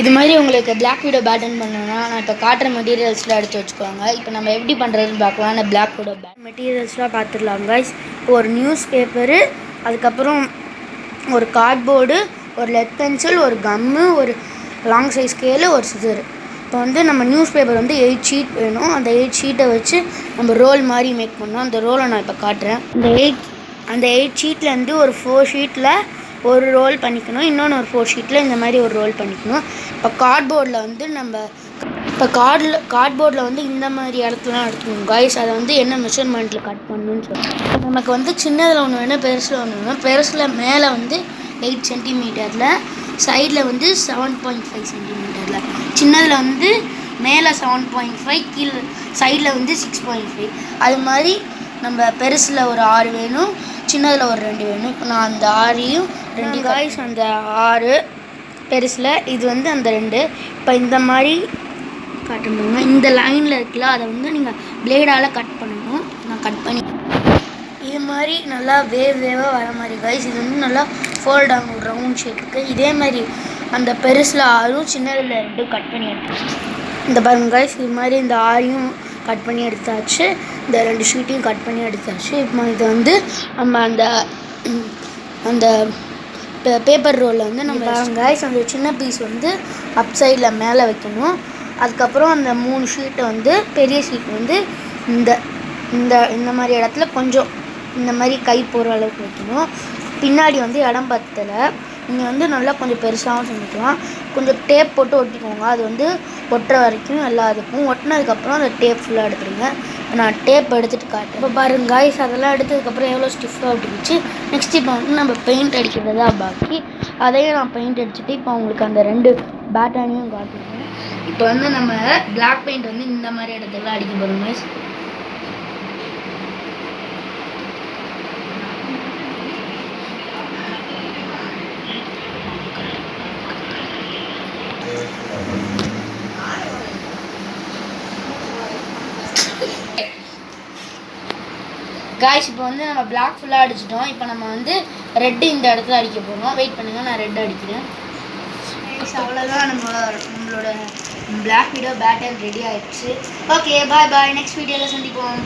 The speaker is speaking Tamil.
இது மாதிரி உங்களுக்கு பிளாக் விடோ பேட்டன் பண்ணணும்னா நான் இப்போ காட்டுற மெட்டீரியல்ஸ்லாம் எடுத்து வச்சுக்கோங்க. இப்போ நம்ம எப்படி பண்ணுறதுன்னு பார்க்கலாம். அந்த பிளாக் விடோ மெட்டீரியல்ஸ்லாம் பார்த்துடலாம் கைஸ். ஒரு நியூஸ் பேப்பரு, அதுக்கப்புறம் ஒரு கார்ட்போர்டு, ஒரு லெட் பென்சில், ஒரு கம்மு, ஒரு லாங் சைஸ் ஸ்கேலு, ஒரு சிசரு. இப்போ வந்து நம்ம நியூஸ் பேப்பர் வந்து 8 ஷீட் வேணும். அந்த 8 ஷீட்டை வச்சு நம்ம ரோல் மாதிரி மேக் பண்ணோம். அந்த ரோலை நான் இப்போ காட்டுறேன். அந்த 8 ஷீட்லேருந்து ஒரு 4 ஷீட்டில் ஒரு ரோல் பண்ணிக்கணும். இன்னொன்று ஒரு 4 ஷீட்டில் இந்த மாதிரி ஒரு ரோல் பண்ணிக்கணும். இப்போ கார்ட்போர்டில் வந்து கார்ட்போர்டில் வந்து இந்த மாதிரி இடத்துலாம் எடுத்துக்கணும் கைஸ். அதை வந்து என்ன மெஷர்மெண்ட்டில் கட் பண்ணணும்னு சொல்லுங்கள். நமக்கு வந்து சின்னதில் ஒன்று வேணும், பெருசில் ஒன்று வேணும். பெருசில் மேலே வந்து 8 சென்டிமீட்டரில், சைடில் வந்து 7.5 சென்டிமீட்டரில். சின்னதில் வந்து மேலே 7.5, கீழே சைடில் வந்து 6.5. அது மாதிரி நம்ம பெருசில் ஒரு 6 வேணும், சின்னதில் ஒரு 2 வேணும். இப்போ நான் அந்த 6ஐயும் 2 காய்ஸ், அந்த 6 பெருசில், இது வந்து அந்த 2. இப்போ இந்த மாதிரி காட்டுங்க. இந்த லைனில் இருக்குல்ல, அதை வந்து நீங்கள் பிளேடால் கட் பண்ணணும். நான் கட் பண்ணி இது மாதிரி நல்லா வேவாக வர மாதிரி காய்ஸ். இது வந்து நல்லா ஃபோல்ட் ஆகும் ரவுண்ட் ஷேப்புக்கு. இதே மாதிரி அந்த பெருசில் 6ம் சின்னதில் 2 கட் பண்ணி எடுத்துச்சு. இந்த பாருங்க காய்ஸ், இது மாதிரி இந்த 6ஐயும் கட் பண்ணி எடுத்தாச்சு, இந்த 2 ஷீட்டையும் கட் பண்ணி எடுத்தாச்சு. இப்போ இது வந்து நம்ம அந்த பேப்பர் ரோலில் வந்து நம்ம காய்ஸ் அந்த சின்ன பீஸ் வந்து அப் சைடில் மேலே வைக்கணும். அதுக்கப்புறம் அந்த 3 ஷீட்டை வந்து பெரிய ஷீட் வந்து இந்த மாதிரி இடத்துல கொஞ்சம் இந்த மாதிரி கை போகிற அளவுக்கு வைக்கணும். பின்னாடி வந்து இடம் பத்தலை, நீங்கள் வந்து நல்லா கொஞ்சம் பெருசாகவும் செஞ்சுக்கலாம். கொஞ்சம் டேப் போட்டு ஒட்டிக்கோங்க. அது வந்து ஒட்டுற வரைக்கும் எல்லாத்துக்கும் ஒட்டினதுக்கப்புறம் அந்த டேப் ஃபுல்லாக எடுத்துருங்க. நான் டேப் எடுத்துகிட்டு காட்டுறேன். இப்போ பாருங்க காய்ஸ், அதெல்லாம் எடுத்ததுக்கப்புறம் எவ்வளோ ஸ்டிஃபாக ஒட்டிக்கிச்சு. நெக்ஸ்ட் இப்போ வந்து நம்ம பெயிண்ட் அடிக்கிறது தான் பாக்கி. அதையும் நான் பெயிண்ட் அடிச்சுட்டு இப்போ உங்களுக்கு அந்த 2 பேட்டனையும் காட்டுறேன். இப்போ வந்து நம்ம பிளாக் பெயிண்ட் வந்து இந்த மாதிரி இடத்துல அடிக்க போகிறோம் கைஸ். காய்ஸ் இப்போ வந்து நம்ம பிளாக் ஃபுல்லாக அடிச்சிட்டோம். இப்போ நம்ம வந்து ரெட்டு இந்த இடத்துல அடிக்க போகிறோம். வெயிட் பண்ணுங்கள், நான் ரெட் அடிக்கிறேன். அவ்வளோதான், நம்மளோட பிளாக் விடோ பேட்டர்ன் ரெடி ஆகிடுச்சு. ஓகே, பாய் பாய். நெக்ஸ்ட் வீடியோவில் சந்திப்போம்.